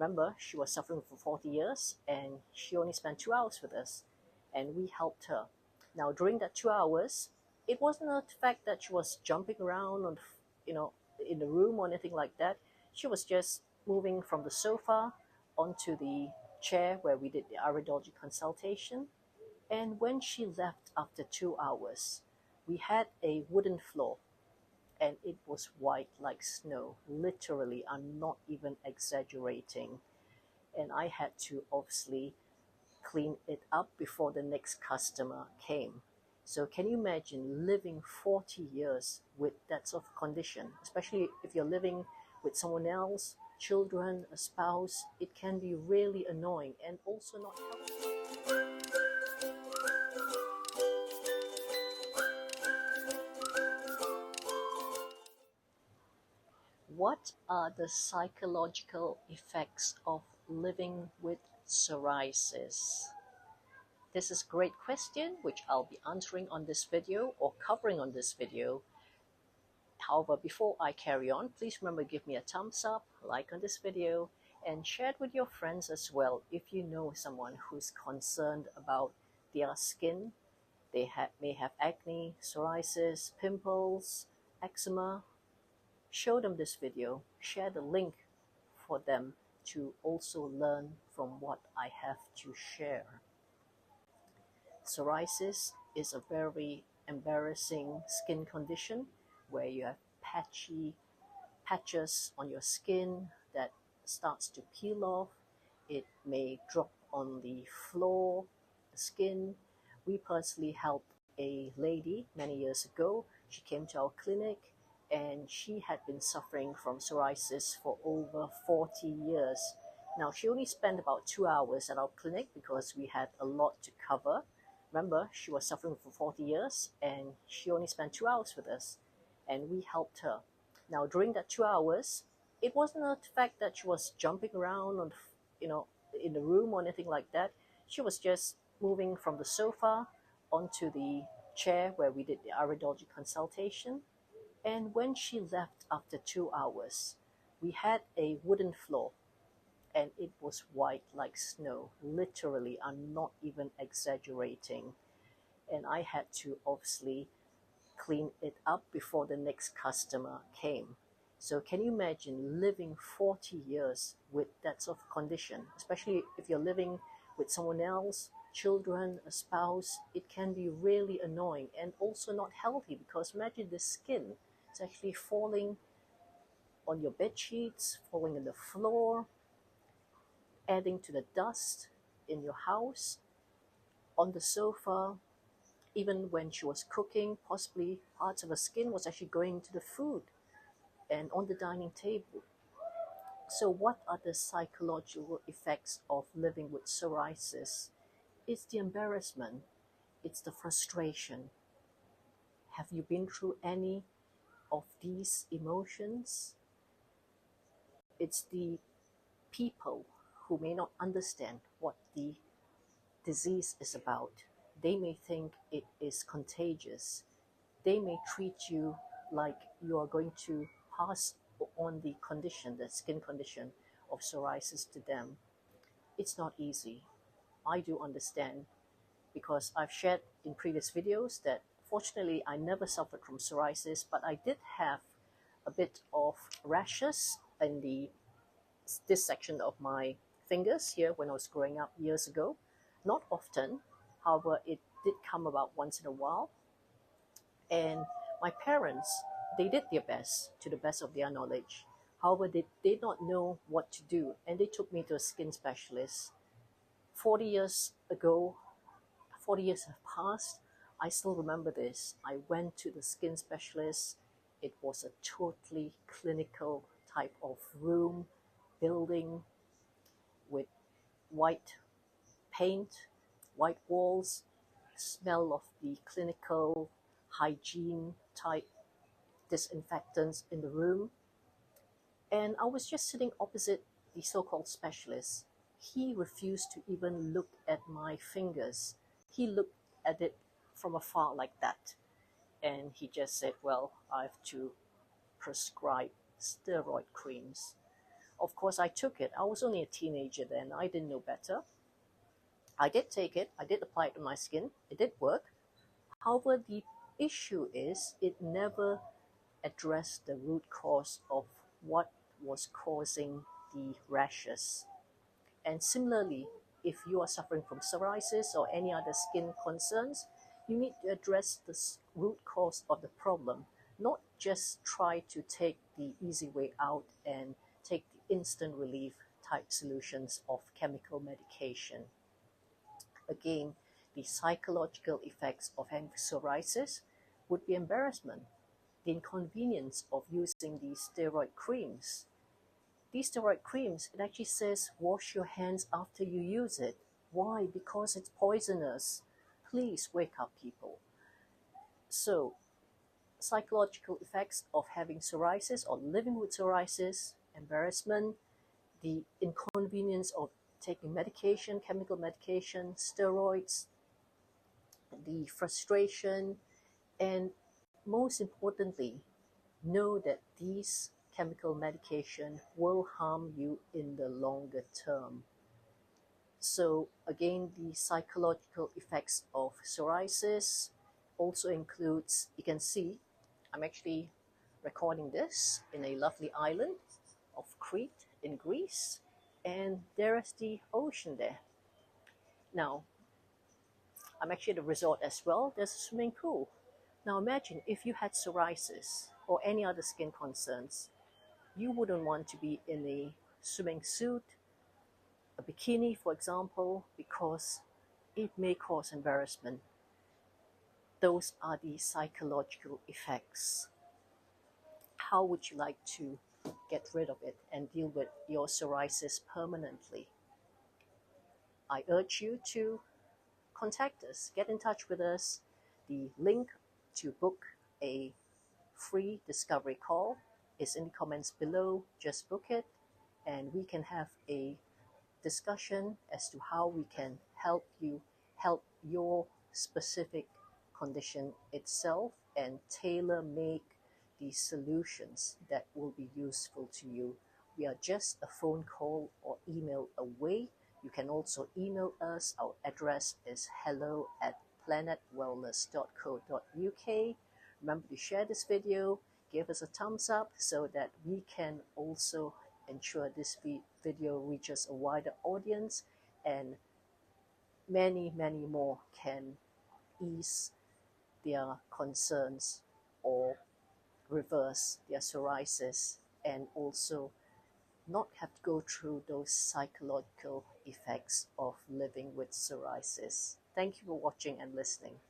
Remember, she was suffering for 40 years and she only spent 2 hours with us and we helped her. Now, during that 2 hours, it wasn't the fact that she was jumping around on, in the room or anything like that. She was just moving from the sofa onto the chair where we did the Iridology consultation. And when she left after 2 hours, we had a wooden floor and it was white like snow. Literally, I'm not even exaggerating. And I had to obviously clean it up before the next customer came. So can you imagine living 40 years with that sort of condition, especially if you're living with someone else, children, a spouse? It can be really annoying and also not healthy. What are the psychological effects of living with psoriasis? This is a great question, which I'll be answering on this video or covering on this video. However, before I carry on, please remember to give me a thumbs up, like on this video, and share it with your friends as well if you know someone who's concerned about their skin. They may have acne, psoriasis, pimples, eczema. Show them this video, share the link for them to also learn from what I have to share. Psoriasis is a very embarrassing skin condition where you have patches on your skin that starts to peel off. It may drop on the floor, the skin. We personally helped a lady many years ago. She came to our clinic and she had been suffering from psoriasis for over 40 years. Now, she only spent about 2 hours at our clinic because we had a lot to cover. Remember, she was suffering for 40 years and she only spent 2 hours with us and we helped her. Now, during that 2 hours, it wasn't the fact that she was jumping around on, in the room or anything like that. She was just moving from the sofa onto the chair where we did the Iridology consultation. And when she left after 2 hours, we had a wooden floor and it was white like snow. Literally, I'm not even exaggerating. And I had to obviously clean it up before the next customer came. So can you imagine living 40 years with that sort of condition, especially if you're living with someone else, children, a spouse? It can be really annoying and also not healthy because imagine the skin. It's actually falling on your bed sheets, falling on the floor, adding to the dust in your house, on the sofa. Even when she was cooking, possibly parts of her skin was actually going to the food and on the dining table. So what are the psychological effects of living with psoriasis? It's the embarrassment, it's the frustration. Have you been through any of these emotions? It's the people who may not understand what the disease is about. They may think it is contagious. They may treat you like you are going to pass on the condition, the skin condition of psoriasis to them. It's not easy. I do understand because I've shared in previous videos that fortunately I never suffered from psoriasis, but I did have a bit of rashes in this section of my fingers here when I was growing up years ago. Not often, however, it did come about once in a while. And my parents, they did their best to the best of their knowledge. However, they did not know what to do and they took me to a skin specialist. 40 years ago, 40 years have passed. I still remember this. I went to the skin specialist. It was a totally clinical type of room, building with white paint, white walls, smell of the clinical hygiene type disinfectants in the room. And I was just sitting opposite the so-called specialist. He refused to even look at my fingers. He looked at it from afar like that. And he just said, well, I have to prescribe steroid creams. Of course, I took it. I was only a teenager then. I didn't know better. I did take it. I did apply it to my skin. It did work. However, the issue is it never addressed the root cause of what was causing the rashes. And similarly, if you are suffering from psoriasis or any other skin concerns, you need to address the root cause of the problem, not just try to take the easy way out and take the instant relief type solutions of chemical medication. Again, the psychological effects of having psoriasis would be embarrassment, the inconvenience of using these steroid creams. These steroid creams, it actually says wash your hands after you use it. Why? Because it's poisonous. Please wake up, people. So, psychological effects of having psoriasis or living with psoriasis, embarrassment, the inconvenience of taking medication, chemical medication, steroids, the frustration, and most importantly, know that these chemical medication will harm you in the longer term. So again, the psychological effects of psoriasis also includes, you can see, I'm actually recording this in a lovely island of Crete in Greece, and there is the ocean there. Now, I'm actually at a resort as well. There's a swimming pool. Now imagine if you had psoriasis or any other skin concerns, you wouldn't want to be in a swimming suit, a bikini, for example, because it may cause embarrassment. Those are the psychological effects. How would you like to get rid of it and deal with your psoriasis permanently? I urge you to contact us, get in touch with us. The link to book a free discovery call is in the comments below. Just book it and we can have a discussion as to how we can help you help your specific condition itself and tailor make the solutions that will be useful to you. We are just a phone call or email away. You can also email us. Our address is hello@planetwellness.co.uk. Remember to share this video, give us a thumbs up so that we can also ensure this video reaches a wider audience and many, many more can ease their concerns or reverse their psoriasis and also not have to go through those psychological effects of living with psoriasis. Thank you for watching and listening.